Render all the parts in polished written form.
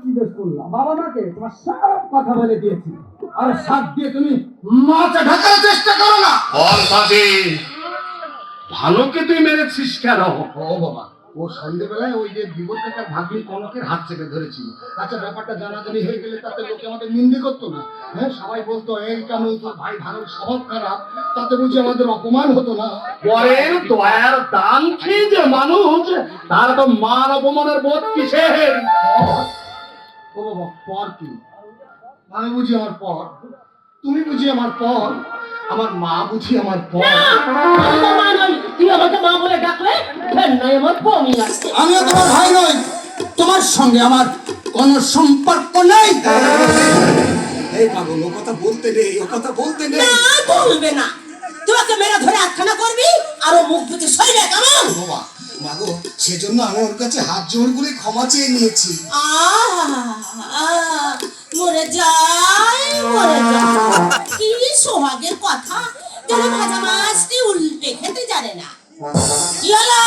জিজ্ঞেস করলাম বাবা মাকে তোমার সব কথা বলে দিয়েছি, আর সাথ দিয়ে তুমি মাথা ঢাকার চেষ্টা করো না। বল মাঝি, ভালোকে তুই মেরেছিস কেন? ও বাবা, ও সন্ধ্যেবেলায় ওই যে বিপদ কাকার ভাগ্নি কনকের হাত চেপে ধরেছিল। আচ্ছা, ব্যাপারটা জানাজানি হয়ে গেলে তাতে লোকে আমাদের নিন্দে করতো না? হ্যাঁ, সবাই বলতো এই কেন তোর ভাই ভালোর স্বভাব খারাপ, তাতে বুঝি আমাদের অপমান হতো না? পরের দয়ার দান খেয়ে যে মানুষ, তার তো মান অপমানের বোধ কিসের? ও বাবা, পর কি? আমি বুঝি আমার পর, তুমি বুঝি আমার পর, আমার মা বুঝি আমার পর। তুই আমাকে মা বলে ডাকলে আমার বমি আসছে। আমিও তোমার ভাই নই, তোমার সঙ্গে আমার কোন সম্পর্ক নেই। এই পাগল, ও কথা বলতে নেই, ও কথা বলতে নেই। না, বলবে না। তোমাকে মেরে ধরে আটখানা করবি আর ও মুখ থেকে সইবে কেমন? বাবা মাগো, সেজন্য আমি ওর কাছে হাত জোড় করে ক্ষমা চেয়ে নিয়েছি। মরে যাই, মরে যাই। কি সোহাগের কথা, যেন ভাজা মাছটি উল্টে খেতে জানে না। কি হলো?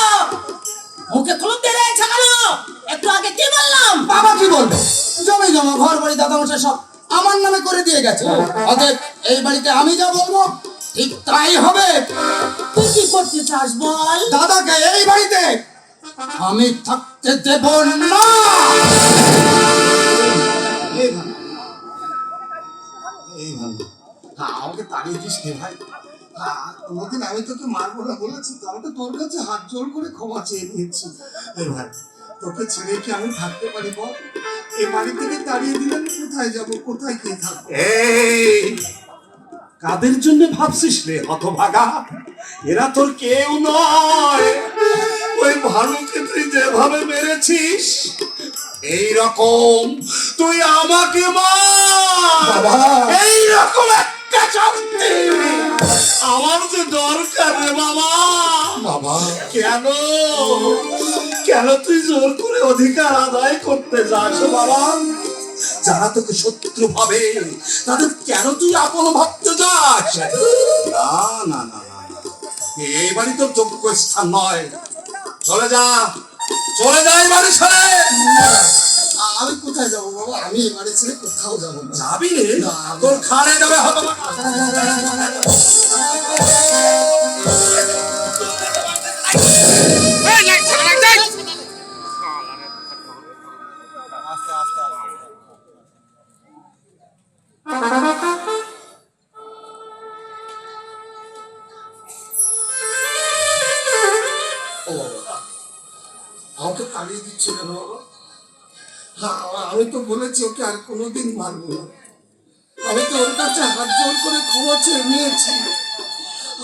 মুখে কলম দিয়ে রয়েছে কেন? একটু আগে কি বললাম? বাবা কি বলবে? জমি জমা ঘর বাড়ি দাদামশাই সব আমার নামে করে দিয়ে গেছে। অতএব এই বাড়িতে আমি যা বলবো ঠিক তাই হবে। তুই কি করতে চাস বল? দাদাকে এই বাড়িতে আমি থাকতে দেব না। এই ভালো, আমাকে তাড়িয়ে দিস কে ভাই? কোনোদিন আমি তোকে মারবো না বলেছি তো? আমি তো তোর কাছে হাত জোর করে ক্ষমা চেয়ে নিয়েছি। এই ভাই, তোকে ছেড়ে কি আমি থাকতে পারি বল? এই বাড়ি থেকে তাড়িয়ে দিলে আমি কোথায় যাবো, কোথায় কে থাকবো? এই কাদের জন্য ভাবছিস রে হতভাগা? এরা তোর কেউ নয়। ওই ভানুকে তুই যেভাবে মেরেছিস, এই রকম তুই আমাকে মার। এই রকম একটা শক্তি আমার যে দরকার রে বাবা। বাবা কেন কেন তুই জোর করে অধিকার আদায় করতে যাস বাবা? যারা তোকে শত্রু ভাবে তাদের কেন তুই আপন ভাবতে যাস? না না না না, এই বাড়ি তোর যোগ্য স্থান নয়। চলে যা, চলে যা এই বাড়ি ছেড়ে। আমি কোথায় যাবো বাবা? আমি এই বাড়ি ছেড়ে কোথাও যাবো না। যাবি রে? তোর খাড়ে যাবে হতভাগা। আমাকে তাড়িয়ে দিচ্ছে কেন বাবা? আমি তো বলেছি ওকে আর কোনোদিন মারবো না। আমি তো ওর কাছে হাত জোর করে ক্ষমা চেয়ে নিয়েছি।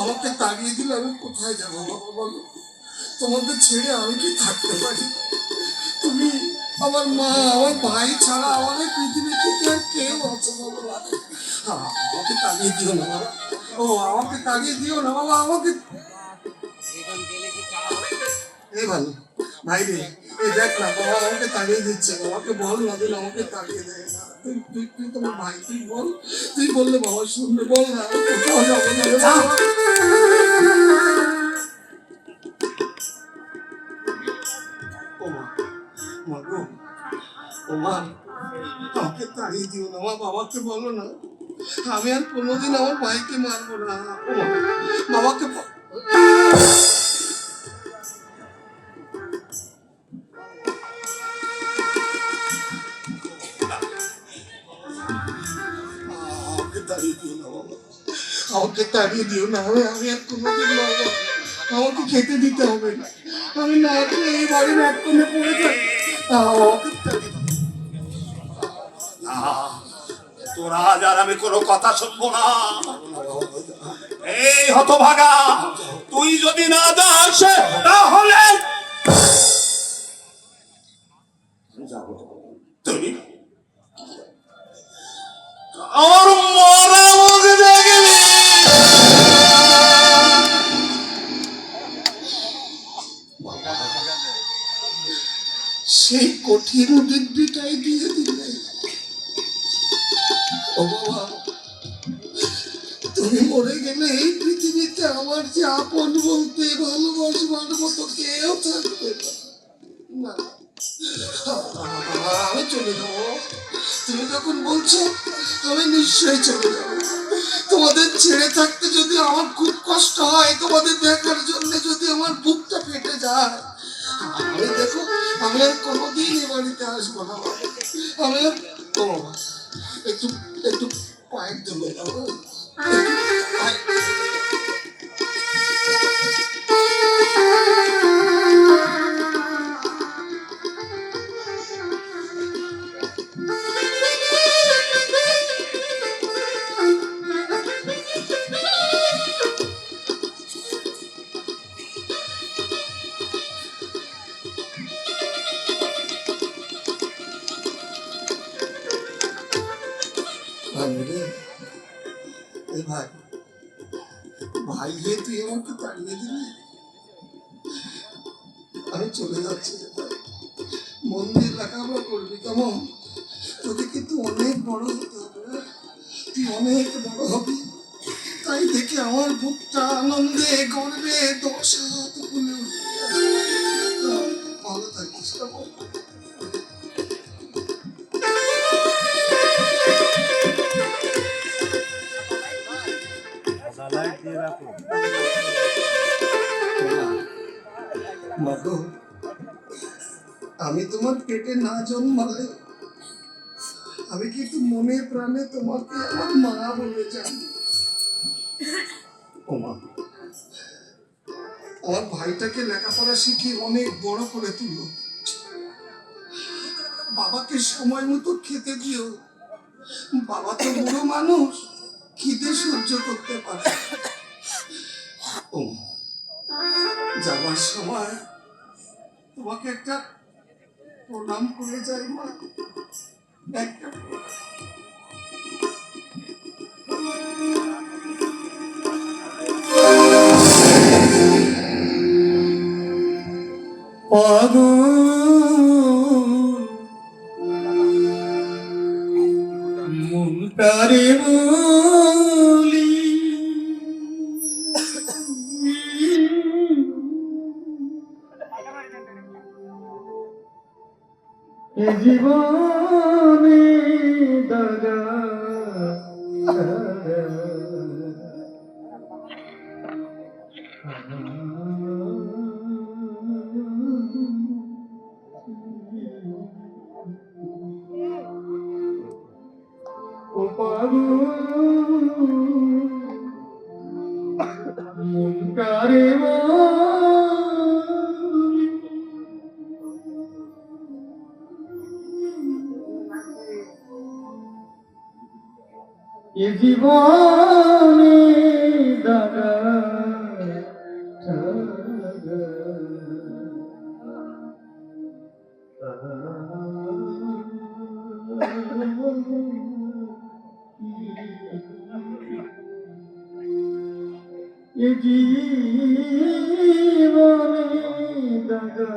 আমাকে তাড়িয়ে দিলে আমি কোথায় যাবো বাবা বলো? তোমাদের ছেড়ে আমি কি থাকতে পারি? তুমি আমার মা, আমার ভাই ছাড়া আমাদের পৃথিবী থেকে আর কেউ আছে বাবা? আমাকে তাড়িয়ে দিও না বাবা। ও আমাকে তাড়িয়ে দিও না বাবা, আমাকে। এই ভালো ভাই রে, এই দেখ না বাবা আমাকে তাড়িয়ে দিচ্ছে। বাবাকে বল না দিন আমাকে তাড়িয়ে দেয় না। তুই তুই তুই তোমার ভাই, তুই বল। তুই বললে বাবা শুনবে, বল না। কোথাও যাবো না রে বাবা। ও মা, মা গো, ও মা, আমাকে তাড়িয়ে দিও না মা। বাবাকে বলো না আমি আর কোনোদিন আমার ভাইকে মারবো না। ও মা, বাবাকে তাড়িয়ে দিও না বাবা, আমাকে তাড়িয়ে দিও না। আমি আর কোনোদিন মারবো না। আমাকে খেতে দিতে হবে না। আমি না খেয়ে এই বাড়ির এক কোণে পড়ে থাকি। আমাকে তাড়িয়ে দিও না, তোরা আজ আর আমি কোনো কথা শুনবো না। এই হতভাগা, তুই যদি না যাস তাহলে তুই আমার মরা মুখ দেখবি। সেই কঠিন দিব্যিটাই দিয়ে দিলে। ও বাবা, তুমি মরে গেলে এই পৃথিবীতে আমার যে আপন বলতে ভালোবাসবার মতো কেউ থাকবে না। আমি চলে যাবো। তুমি যখন বলছো আমি নিশ্চয়ই চলে যাবো। তোমাদের ছেড়ে থাকতে যদি আমার খুব কষ্ট হয়, তোমাদের দেখার জন্য যদি আমার বুকটা ফেটে যায়, আমি দেখো আমি আর কোনোদিন এ বাড়িতে আসবো না। আমি আর ও বাবা, একটু একটু পায়ের ধুলো যাবো। ভাই রে, এ ভাই, ভাই রে, তুই আমাকে তাড়িয়ে দিলি। আমি চলে যাচ্ছি রে ভাই। মন দিয়ে লেখাপড়া করবি কেমন? তোকে কিন্তু অনেক বড় হতে হবে রে। তুই অনেক বড় হবি, তাই দেখে আমার বুকটা আনন্দে গর্বে 10 হাত ফুলে উঠবে। ভালো থাকিস কেমন? মাগো, আমি তোমার পেটে না জন্মালে আমি কিন্তু মনে প্রাণে তোমাকে আমার মা বলে জানি। ও মা, আমার ভাইটাকে লেখাপড়া শিখিয়ে অনেক বড় করে তুলো। বাবাকে সময় মতো খেতে দিও। বাবা তো বুড়ো মানুষ, খিদে সহ্য করতে পারে। ও মা, যাবার সময় তোমাকে একটা প্রণাম করে যাই মা, একটা মুনকারে বলি এ জীবনে দাগা ও পাগল মুনকারে বলি এ জীবনে দাগা এ জীবনে দাগা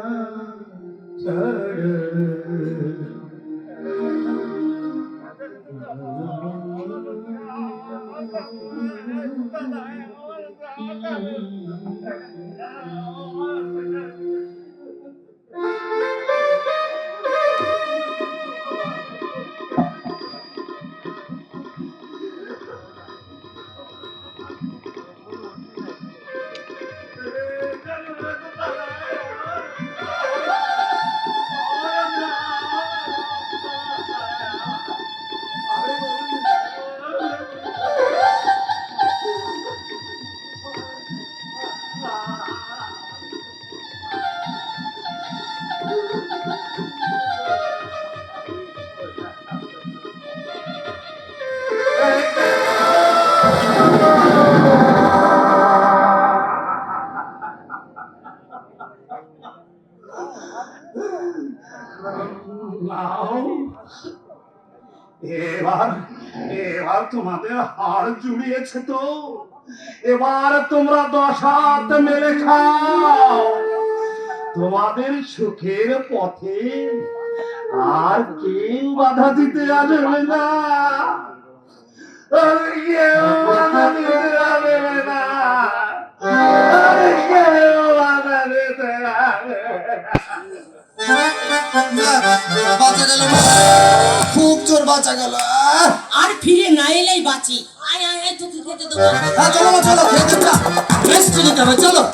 এবার এবার তোমাদের হাড় জুড়িয়েছে তো, এবার তোমরা 10 হাত মেলে খাও। তোমাদের সুখের পথে আর কেউ বাধা দিতে আসবে না, আর কেউ বাধা দিতে আসবে না, আর কেউ বাধা দিতে আসবে না। বাঁচা গেল মা, খুব জোর বাঁচা গেল। আর ফিরে না এলেই বাঁচি। আয় আয় আয়, তোকে খেতে দেবো। হ্যাঁ চলো না, চলো